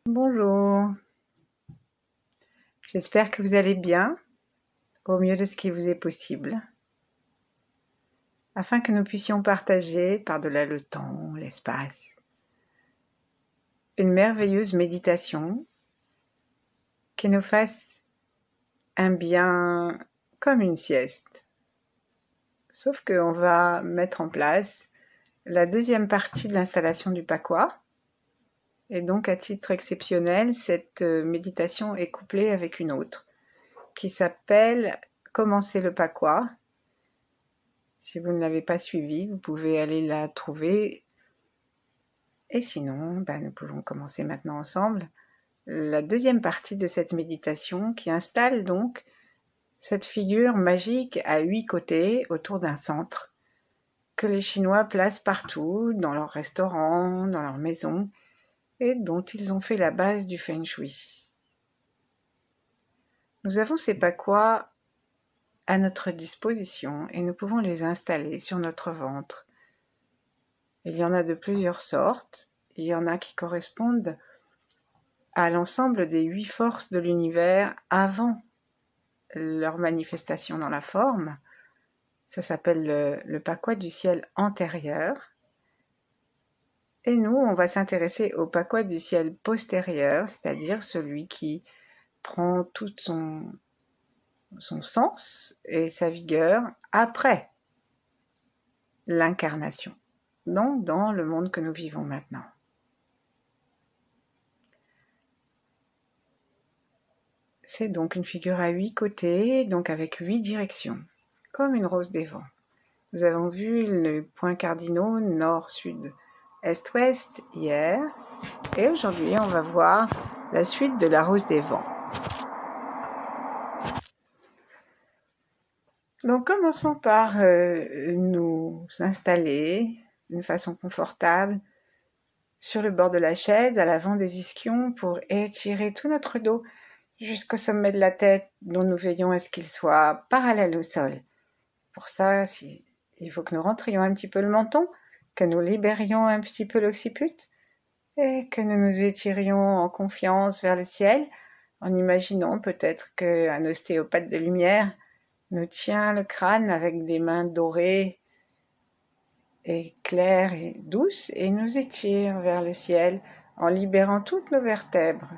Bonjour, j'espère que vous allez bien, au mieux de ce qui vous est possible, afin que nous puissions partager, par-delà le temps, l'espace, une merveilleuse méditation qui nous fasse un bien comme une sieste. Sauf qu'on va mettre en place la deuxième partie de l'installation du Pakwa. Et donc, à titre exceptionnel, cette méditation est couplée avec une autre qui s'appelle « Commencer le Pakwa ». Si vous ne l'avez pas suivie, vous pouvez aller la trouver. Et sinon, nous pouvons commencer maintenant ensemble la deuxième partie de cette méditation qui installe donc cette figure magique à 8 côtés autour d'un centre que les Chinois placent partout, dans leurs restaurants, dans leurs maisons, et dont ils ont fait la base du Feng Shui. Nous avons ces Pakwa à notre disposition et nous pouvons les installer sur notre ventre. Il y en a de plusieurs sortes. Il y en a qui correspondent à l'ensemble des 8 forces de l'univers avant leur manifestation dans la forme. Ça s'appelle le Pakwa du ciel antérieur. Et nous, on va s'intéresser au Pakwa du ciel postérieur, c'est-à-dire celui qui prend tout son sens et sa vigueur après l'incarnation, donc dans le monde que nous vivons maintenant. C'est donc une figure à 8 côtés, donc avec 8 directions, comme une rose des vents. Nous avons vu les points cardinaux nord, sud, est, ouest hier, et aujourd'hui on va voir la suite de la rose des vents. Donc commençons par nous installer d'une façon confortable sur le bord de la chaise, à l'avant des ischions, pour étirer tout notre dos jusqu'au sommet de la tête, dont nous veillons à ce qu'il soit parallèle au sol. Pour ça, il faut que nous rentrions un petit peu le menton, que nous libérions un petit peu l'occiput et que nous nous étirions en confiance vers le ciel, en imaginant peut-être qu'un ostéopathe de lumière nous tient le crâne avec des mains dorées et claires et douces et nous étire vers le ciel en libérant toutes nos vertèbres.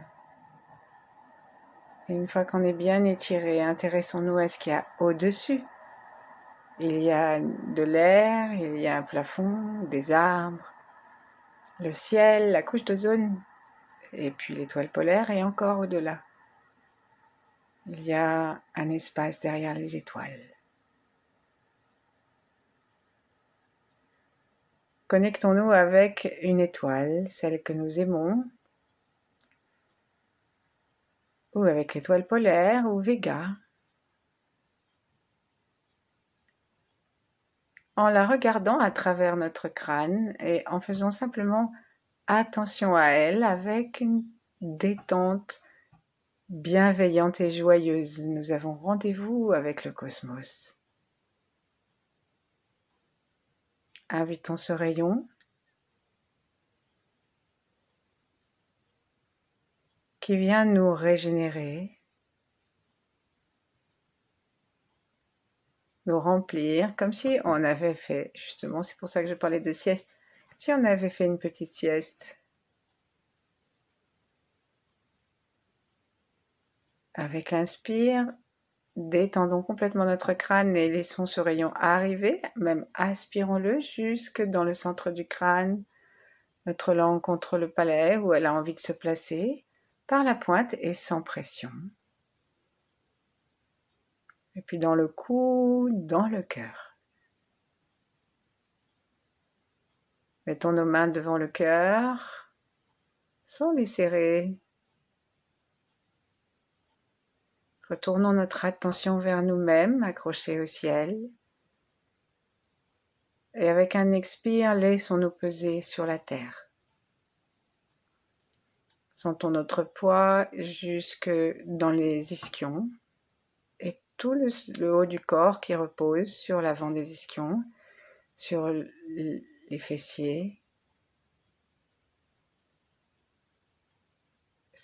Et une fois qu'on est bien étiré, intéressons-nous à ce qu'il y a au-dessus. Il y a de l'air, il y a un plafond, des arbres, le ciel, la couche d'ozone, et puis l'étoile polaire et encore au-delà. Il y a un espace derrière les étoiles. Connectons-nous avec une étoile, celle que nous aimons, ou avec l'étoile polaire ou Vega. En la regardant à travers notre crâne et en faisant simplement attention à elle avec une détente bienveillante et joyeuse. Nous avons rendez-vous avec le cosmos. Invitons ce rayon qui vient nous régénérer, nous remplir, comme si on avait fait, justement, c'est pour ça que je parlais de sieste, si on avait fait une petite sieste. Avec l'inspire, détendons complètement notre crâne et laissons ce rayon arriver, même aspirons-le jusque dans le centre du crâne, notre langue contre le palais où elle a envie de se placer, par la pointe et sans pression. Et puis dans le cou, dans le cœur. Mettons nos mains devant le cœur, sans les serrer. Retournons notre attention vers nous-mêmes, accrochés au ciel. Et avec un expire, laissons-nous peser sur la terre. Sentons notre poids jusque dans les ischions et tout le haut du corps qui repose sur l'avant des ischions, sur les fessiers.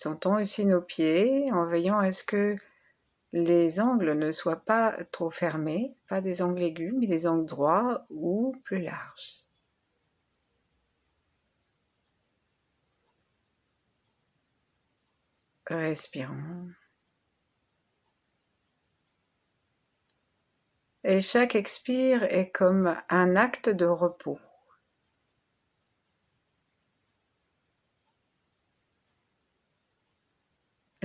Sentons aussi nos pieds en veillant à ce que les angles ne soient pas trop fermés, pas des angles aigus, mais des angles droits ou plus larges. Respirons. Et chaque expire est comme un acte de repos.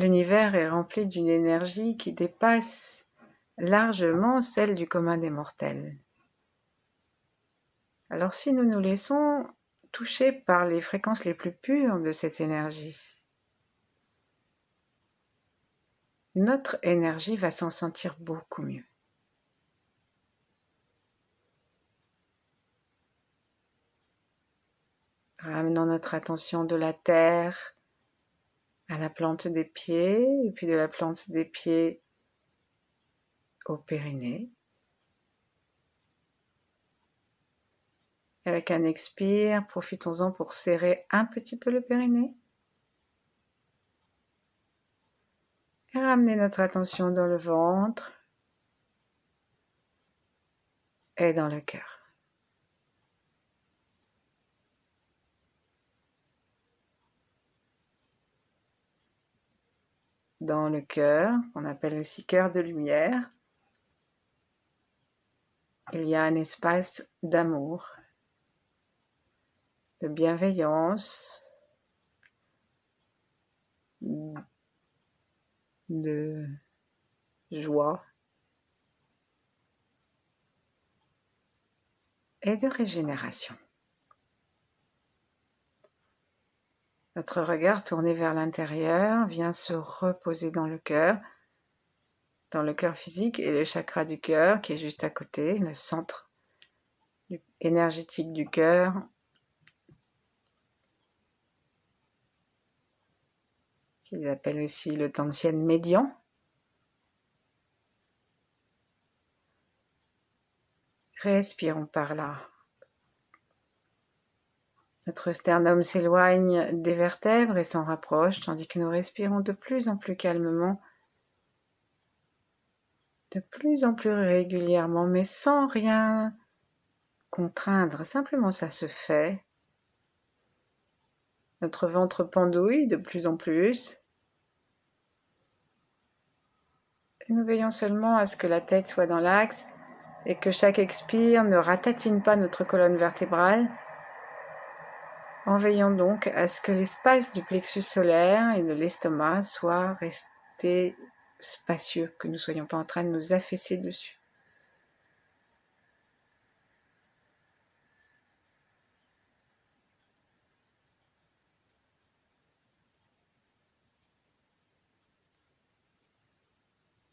L'univers est rempli d'une énergie qui dépasse largement celle du commun des mortels. Alors si nous nous laissons toucher par les fréquences les plus pures de cette énergie, notre énergie va s'en sentir beaucoup mieux. Ramenons notre attention de la terre à la plante des pieds, et puis de la plante des pieds au périnée. Avec un expire, profitons-en pour serrer un petit peu le périnée. Et ramener notre attention dans le ventre et dans le cœur. Dans le cœur, qu'on appelle aussi cœur de lumière, il y a un espace d'amour, de bienveillance, de joie et de régénération. Notre regard tourné vers l'intérieur vient se reposer dans le cœur physique et le chakra du cœur qui est juste à côté, le centre énergétique du cœur, qu'ils appellent aussi le Tantien médian. Respirons par là. Notre sternum s'éloigne des vertèbres et s'en rapproche, tandis que nous respirons de plus en plus calmement, de plus en plus régulièrement, mais sans rien contraindre, simplement ça se fait. Notre ventre pendouille de plus en plus. Et nous veillons seulement à ce que la tête soit dans l'axe et que chaque expire ne ratatine pas notre colonne vertébrale, en veillant donc à ce que l'espace du plexus solaire et de l'estomac soit resté spacieux, que nous ne soyons pas en train de nous affaisser dessus.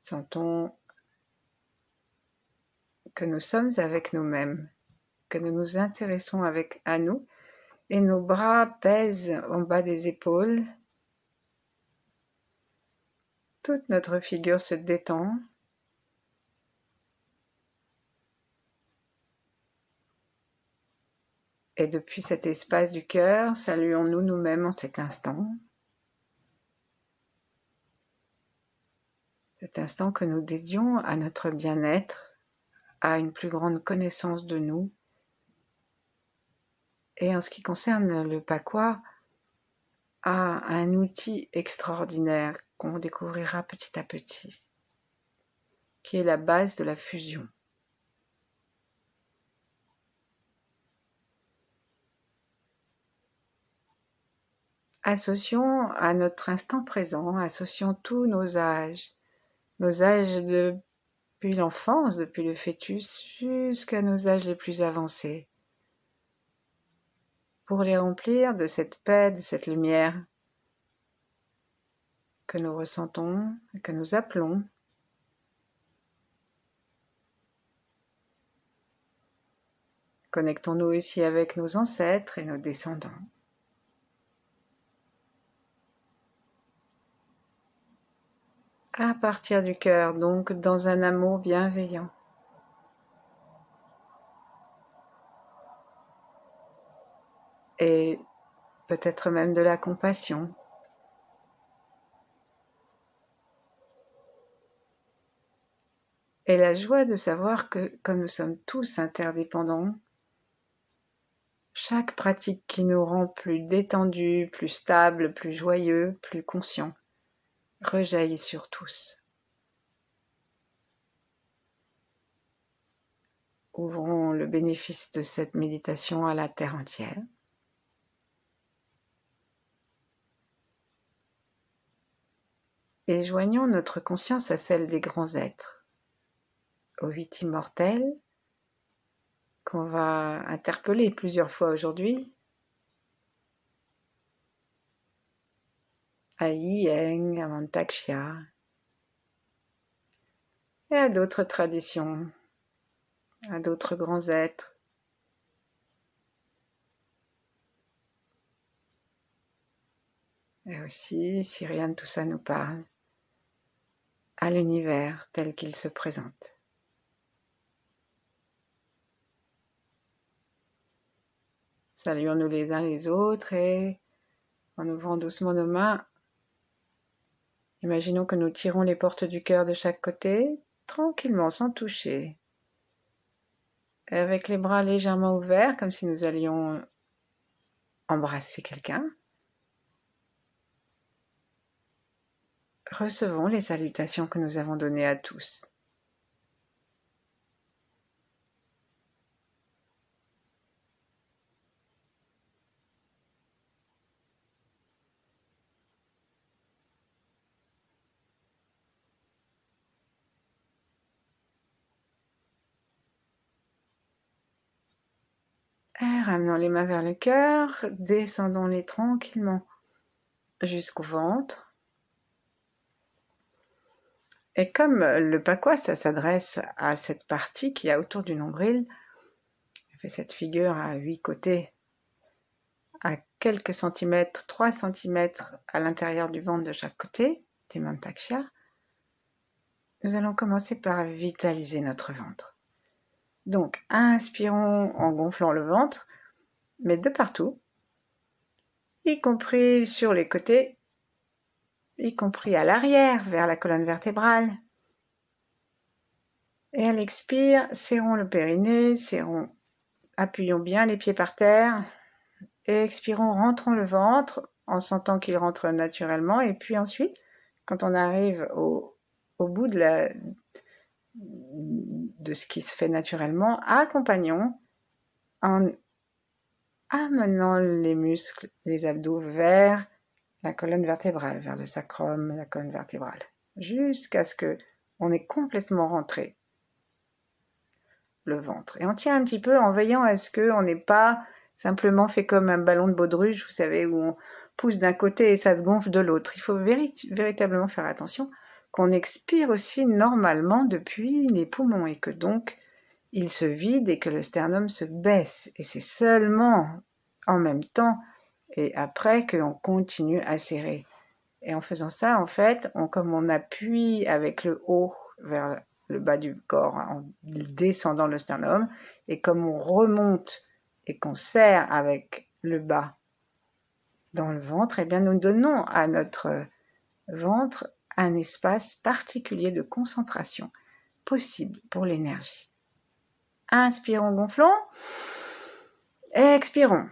Sentons que nous sommes avec nous-mêmes, que nous nous intéressons à nous, et nos bras pèsent en bas des épaules. Toute notre figure se détend. Et depuis cet espace du cœur, saluons-nous nous-mêmes en cet instant. Cet instant que nous dédions à notre bien-être, à une plus grande connaissance de nous. Et en ce qui concerne le Pakwa, à un outil extraordinaire qu'on découvrira petit à petit, qui est la base de la fusion. Associons à notre instant présent, associons tous nos âges depuis l'enfance, depuis le fœtus, jusqu'à nos âges les plus avancés, pour les remplir de cette paix, de cette lumière que nous ressentons et que nous appelons. Connectons-nous aussi avec nos ancêtres et nos descendants. À partir du cœur, donc, dans un amour bienveillant. Et peut-être même de la compassion. Et la joie de savoir que, comme nous sommes tous interdépendants, chaque pratique qui nous rend plus détendus, plus stables, plus joyeux, plus conscients, rejaillit sur tous. Ouvrons le bénéfice de cette méditation à la terre entière. Et joignons notre conscience à celle des grands êtres, aux 8 immortels, qu'on va interpeller plusieurs fois aujourd'hui, à Yiyeng, à Mantakshya, et à d'autres traditions, à d'autres grands êtres. Et aussi, si rien de tout ça nous parle, à l'univers tel qu'il se présente. Saluons-nous les uns les autres et, en ouvrant doucement nos mains, imaginons que nous tirons les portes du cœur de chaque côté, tranquillement, sans toucher. Avec les bras légèrement ouverts, comme si nous allions embrasser quelqu'un. Recevons les salutations que nous avons données à tous. Et ramenons les mains vers le cœur, descendons-les tranquillement jusqu'au ventre. Et comme le pakwa, ça s'adresse à cette partie qui a autour du nombril, je fais cette figure à 8 côtés, à quelques centimètres, 3 centimètres à l'intérieur du ventre de chaque côté, du Mantakshya. Nous allons commencer par vitaliser notre ventre. Donc, inspirons en gonflant le ventre, mais de partout, y compris sur les côtés, y compris à l'arrière, vers la colonne vertébrale. Et à l'expire, serrons le périnée, appuyons bien les pieds par terre, et expirons, rentrons le ventre, en sentant qu'il rentre naturellement, et puis ensuite, quand on arrive au bout de ce qui se fait naturellement, accompagnons en amenant les muscles, les abdos vers la colonne vertébrale, vers le sacrum, la colonne vertébrale, jusqu'à ce qu'on ait complètement rentré le ventre. Et on tient un petit peu en veillant à ce qu'on n'ait pas simplement fait comme un ballon de baudruche, vous savez, où on pousse d'un côté et ça se gonfle de l'autre. Il faut véritablement faire attention qu'on expire aussi normalement depuis les poumons et que donc il se vide et que le sternum se baisse. Et c'est seulement en même temps et après qu'on continue à serrer. Et en faisant ça, en fait, comme on appuie avec le haut vers le bas du corps, en descendant le sternum, et comme on remonte et qu'on serre avec le bas dans le ventre, eh bien nous donnons à notre ventre un espace particulier de concentration possible pour l'énergie. Inspirons, gonflons, expirons.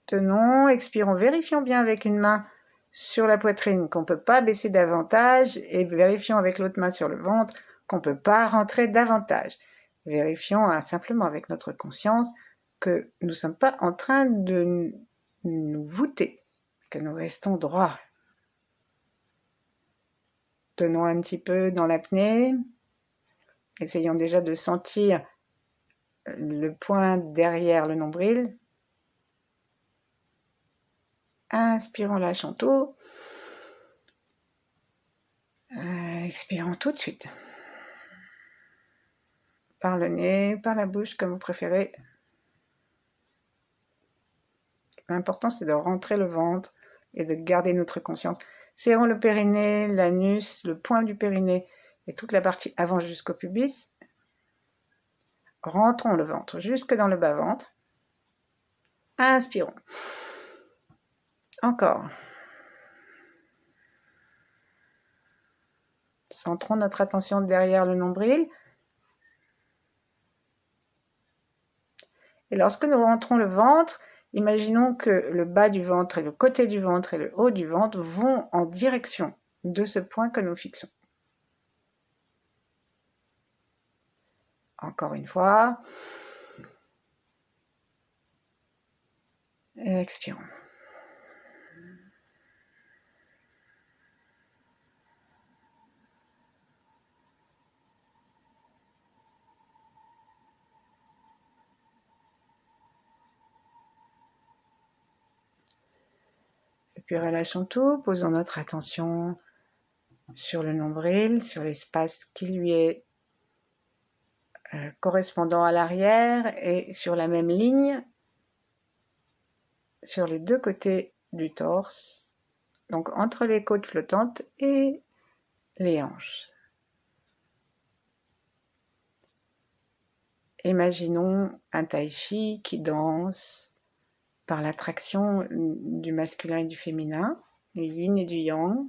Tenons, expirons, vérifions bien avec une main sur la poitrine qu'on ne peut pas baisser davantage et vérifions avec l'autre main sur le ventre qu'on ne peut pas rentrer davantage. Vérifions simplement avec notre conscience que nous ne sommes pas en train de nous voûter, que nous restons droits. Tenons un petit peu dans l'apnée. Essayons déjà de sentir le point derrière le nombril. Inspirons, lâchons tout. Expirons tout de suite. Par le nez, par la bouche, comme vous préférez. L'important, c'est de rentrer le ventre et de garder notre conscience. Serrons le périnée, l'anus, le point du périnée et toute la partie avant jusqu'au pubis. Rentrons le ventre jusque dans le bas-ventre. Inspirons. Encore. Centrons notre attention derrière le nombril. Et lorsque nous rentrons le ventre, imaginons que le bas du ventre et le côté du ventre et le haut du ventre vont en direction de ce point que nous fixons. Encore une fois. Et expirons. Et puis relâchons tout, posons notre attention sur le nombril, sur l'espace qui lui est correspondant à l'arrière et sur la même ligne sur les deux côtés du torse, donc entre les côtes flottantes et les hanches. Imaginons un tai chi qui danse par l'attraction du masculin et du féminin, du yin et du yang.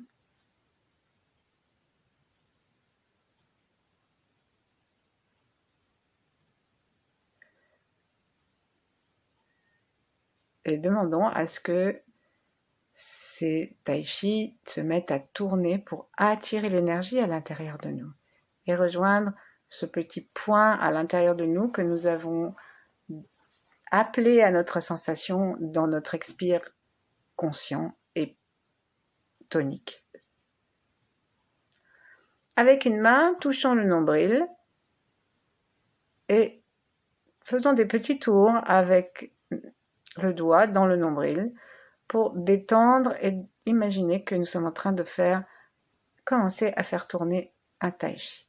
Et demandons à ce que ces tai chi se mettent à tourner pour attirer l'énergie à l'intérieur de nous et rejoindre ce petit point à l'intérieur de nous que nous avons appelé à notre sensation dans notre expire conscient et tonique. Avec une main, touchons le nombril et faisons des petits tours avec le doigt dans le nombril pour détendre et imaginer que nous sommes en train de commencer à faire tourner un tai chi.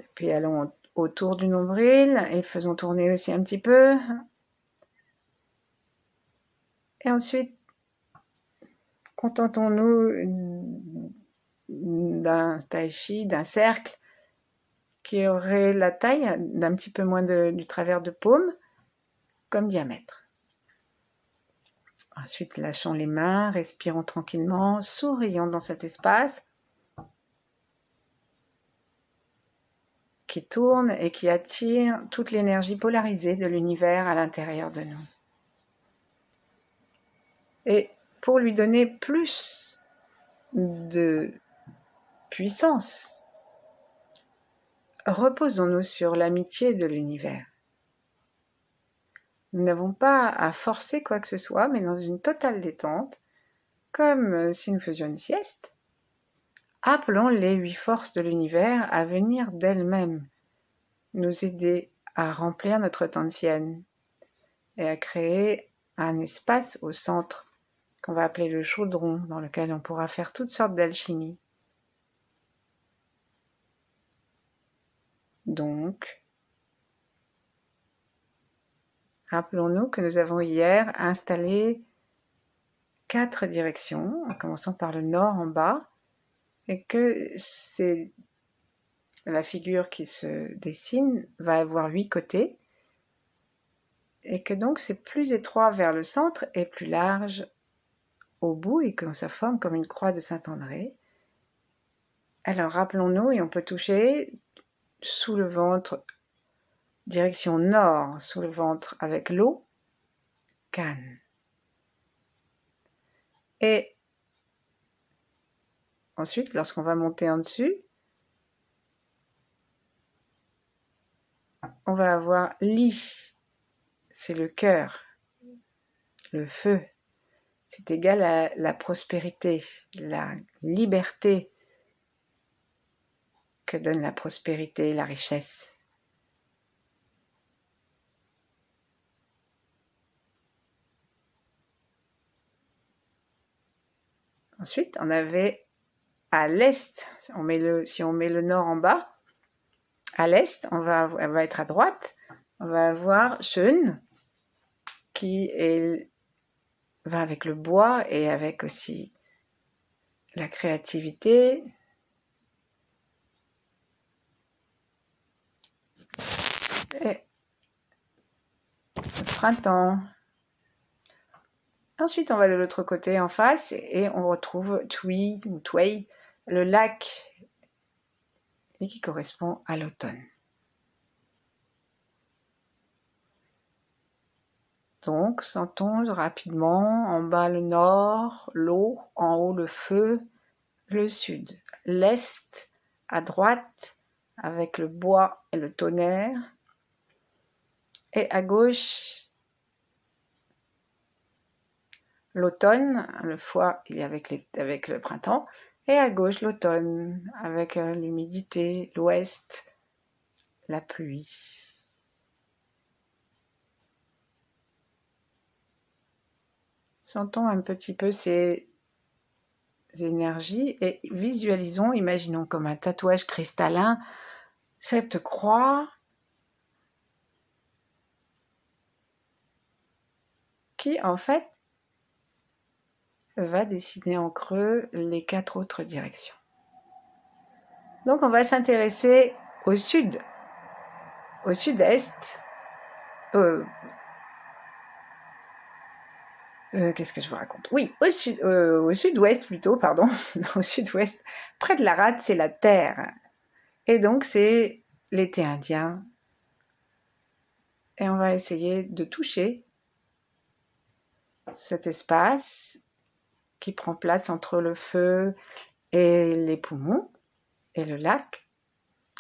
Et puis allons autour du nombril et faisons tourner aussi un petit peu. Et ensuite, contentons-nous d'un tai chi, d'un cercle qui aurait la taille d'un petit peu moins du travers de paume comme diamètre. Ensuite, lâchons les mains, respirons tranquillement, sourions dans cet espace qui tourne et qui attire toute l'énergie polarisée de l'univers à l'intérieur de nous. Et pour lui donner plus de puissance, reposons-nous sur l'amitié de l'univers. Nous n'avons pas à forcer quoi que ce soit, mais dans une totale détente, comme si nous faisions une sieste, appelons les 8 forces de l'univers à venir d'elles-mêmes, nous aider à remplir notre tantienne et à créer un espace au centre qu'on va appeler le chaudron, dans lequel on pourra faire toutes sortes d'alchimie. Donc, rappelons-nous que nous avons hier installé 4 directions, en commençant par le nord en bas, et que la figure qui se dessine va avoir 8 côtés, et que donc c'est plus étroit vers le centre et plus large au bout, et que ça forme comme une croix de Saint-André. Alors rappelons-nous, et on peut toucher sous le ventre, direction nord, sous le ventre avec l'eau, Cannes. Et ensuite, lorsqu'on va monter en dessus, on va avoir Li, c'est le cœur, le feu. C'est égal à la prospérité, la liberté que donne la prospérité et la richesse. Ensuite, on avait à l'est, si on met le nord en bas, à l'est, elle va être à droite, on va avoir Shun, qui va avec le bois et avec aussi la créativité. Et printemps. Ensuite, on va de l'autre côté en face et on retrouve Twi ou Tway, le lac, et qui correspond à l'automne. Donc, sentons rapidement en bas le nord, l'eau, en haut le feu, le sud, l'est à droite avec le bois et le tonnerre, et à gauche l'automne, le foie il est avec le printemps, et à gauche l'automne avec l'humidité, l'ouest, la pluie. Sentons un petit peu ces énergies et visualisons, imaginons comme un tatouage cristallin cette croix qui en fait va dessiner en creux les 4 autres directions. Donc on va s'intéresser au sud, au sud-est, qu'est-ce que je vous raconte? Oui, au sud-ouest plutôt, pardon, au sud-ouest, près de la rate, c'est la terre. Et donc c'est l'été indien. Et on va essayer de toucher cet espace qui prend place entre le feu et les poumons et le lac.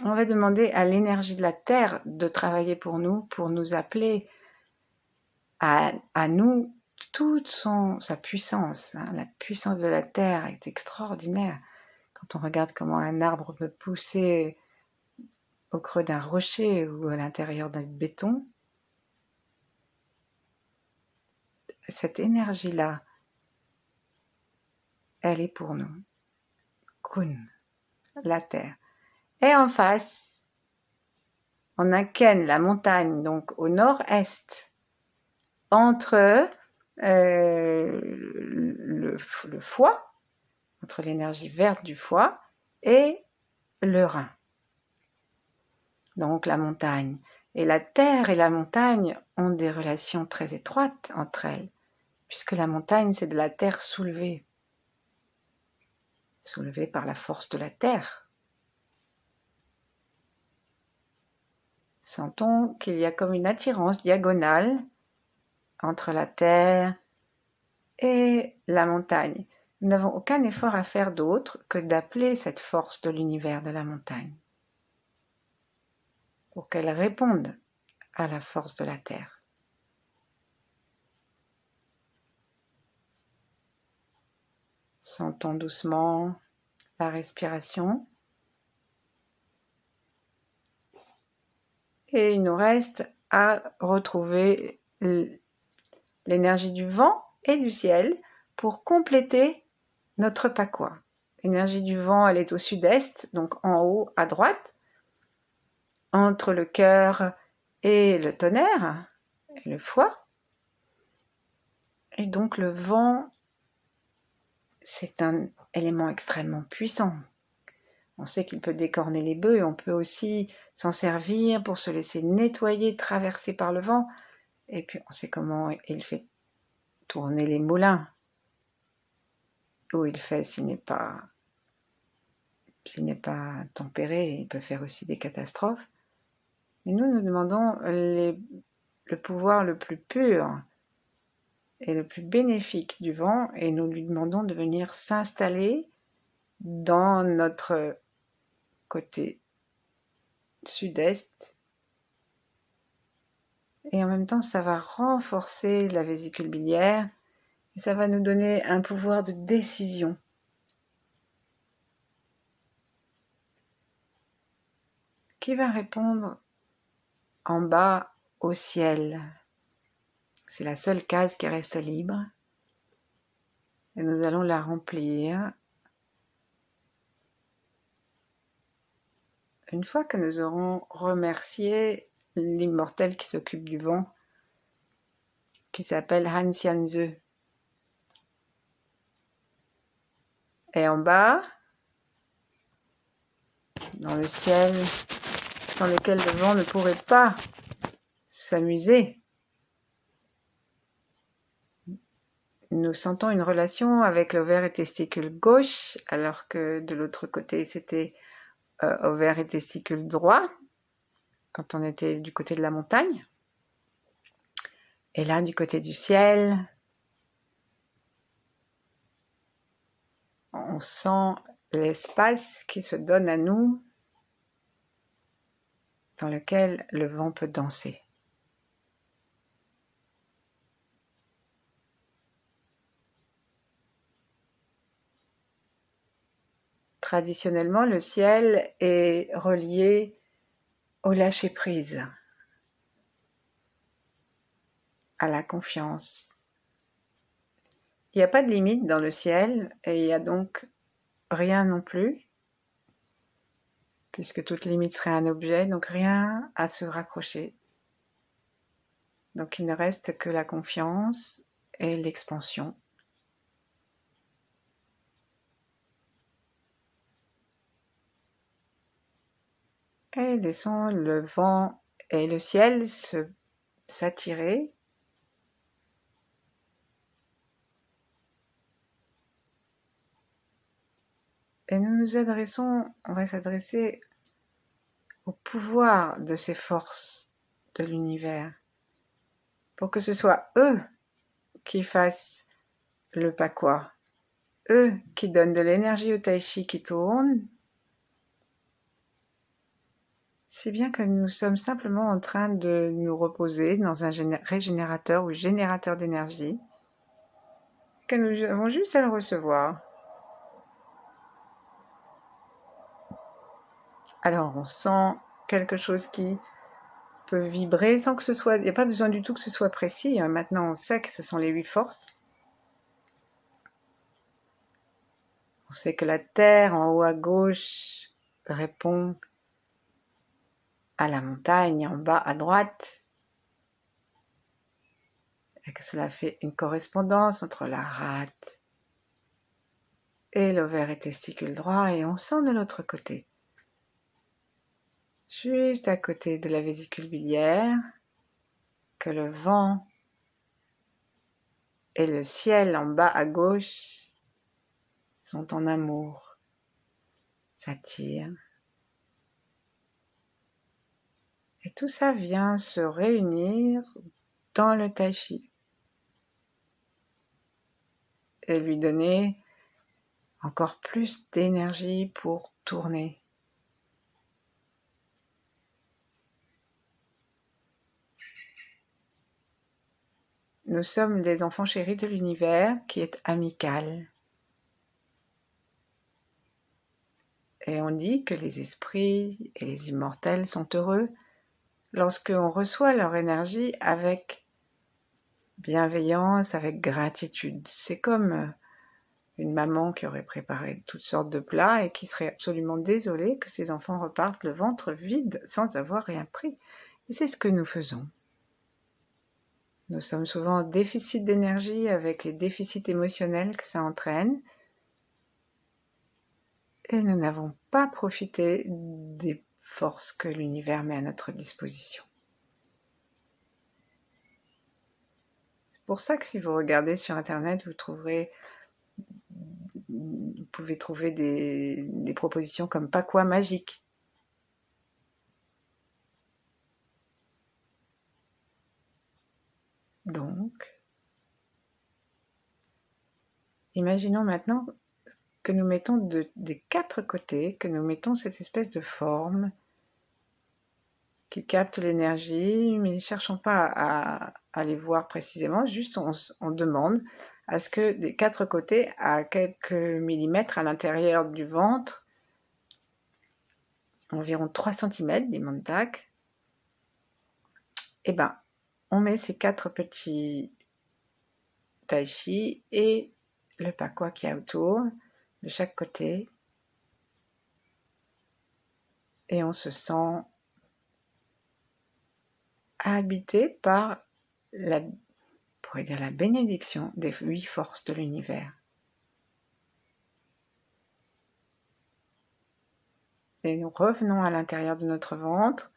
On va demander à l'énergie de la terre de travailler pour nous appeler à nous toute sa puissance. La puissance de la terre est extraordinaire. Quand on regarde comment un arbre peut pousser au creux d'un rocher ou à l'intérieur d'un béton, cette énergie-là, elle est pour nous. Kun, la terre. Et en face, on a Ken, la montagne, donc au nord-est, entre le foie, entre l'énergie verte du foie et le rein. Donc la montagne. Et la terre et la montagne ont des relations très étroites entre elles, puisque la montagne, c'est de la terre soulevée par la force de la terre. Sentons qu'il y a comme une attirance diagonale entre la terre et la montagne. Nous n'avons aucun effort à faire d'autre que d'appeler cette force de l'univers de la montagne pour qu'elle réponde à la force de la terre. Sentons doucement la respiration. Et il nous reste à retrouver l'énergie du vent et du ciel pour compléter notre pakwa. L'énergie du vent, elle est au sud-est, donc en haut à droite, entre le cœur et le tonnerre, et le foie. Et donc le vent, c'est un élément extrêmement puissant. On sait qu'il peut décorner les bœufs, et on peut aussi s'en servir pour se laisser nettoyer, traverser par le vent. Et puis on sait comment il fait tourner les moulins, ou il fait s'il n'est pas tempéré, il peut faire aussi des catastrophes. Mais nous demandons le pouvoir le plus pur et le plus bénéfique du vent, et nous lui demandons de venir s'installer dans notre côté sud-est. Et en même temps, ça va renforcer la vésicule biliaire et ça va nous donner un pouvoir de décision. Qui va répondre en bas au ciel. C'est la seule case qui reste libre. Et nous allons la remplir. Une fois que nous aurons remercié l'immortel qui s'occupe du vent, qui s'appelle Han Xianzhe. Et en bas, dans le ciel, dans lequel le vent ne pourrait pas s'amuser, nous sentons une relation avec l'ovaire et testicule gauche, alors que de l'autre côté, c'était ovaire et testicule droit, quand on était du côté de la montagne. Et là, du côté du ciel, on sent l'espace qui se donne à nous, dans lequel le vent peut danser. Traditionnellement, le ciel est relié au lâcher-prise, à la confiance. Il n'y a pas de limite dans le ciel et il n'y a donc rien non plus, puisque toute limite serait un objet, donc rien à se raccrocher. Donc il ne reste que la confiance et l'expansion. Et laissons le vent et le ciel s'attirer. Et on va s'adresser au pouvoir de ces forces de l'univers, pour que ce soit eux qui fassent le pakwa, eux qui donnent de l'énergie au tai chi qui tourne, si bien que nous sommes simplement en train de nous reposer dans un régénérateur ou générateur d'énergie, que nous avons juste à le recevoir. Alors on sent quelque chose qui peut vibrer sans que ce soit, il n'y a pas besoin du tout que ce soit précis. Maintenant on sait que ce sont les 8 forces. On sait que la Terre en haut à gauche répond à la montagne en bas à droite, et que cela fait une correspondance entre la rate et l'ovaire et testicule droit, et on sent de l'autre côté, juste à côté de la vésicule biliaire, que le vent et le ciel en bas à gauche sont en amour, s'attirent. Et tout ça vient se réunir dans le tai chi et lui donner encore plus d'énergie pour tourner. Nous sommes les enfants chéris de l'univers qui est amical. Et on dit que les esprits et les immortels sont heureux lorsqu'on reçoit leur énergie avec bienveillance, avec gratitude. C'est comme une maman qui aurait préparé toutes sortes de plats et qui serait absolument désolée que ses enfants repartent le ventre vide sans avoir rien pris. Et c'est ce que nous faisons. Nous sommes souvent en déficit d'énergie avec les déficits émotionnels que ça entraîne. Et nous n'avons pas profité des forces que l'univers met à notre disposition. C'est pour ça que si vous regardez sur Internet, vous pouvez trouver des propositions comme pakwa magique. Donc, imaginons maintenant que nous mettons des 4 côtés, que nous mettons cette espèce de forme qui capte l'énergie, mais ne cherchons pas à les voir précisément, juste on demande à ce que des 4 côtés, à quelques millimètres à l'intérieur du ventre, environ 3 cm d'Imantak, et ben, on met ces 4 petits tai chi et le pakwa qui est autour, de chaque côté, et on se sent habité par la bénédiction des 8 forces de l'univers. Et nous revenons à l'intérieur de notre ventre.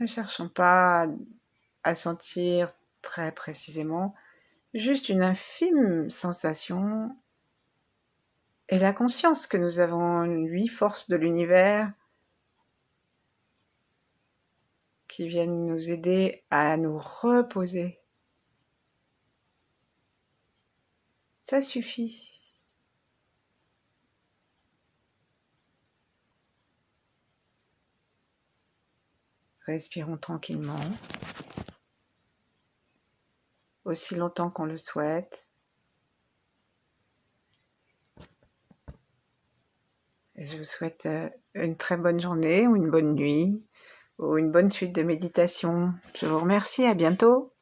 Ne cherchons pas à sentir très précisément, juste une infime sensation et la conscience que nous avons 8 forces de l'univers qui viennent nous aider à nous reposer. Ça suffit. Respirons tranquillement, aussi longtemps qu'on le souhaite. Et je vous souhaite une très bonne journée ou une bonne nuit ou une bonne suite de méditation. Je vous remercie, à bientôt.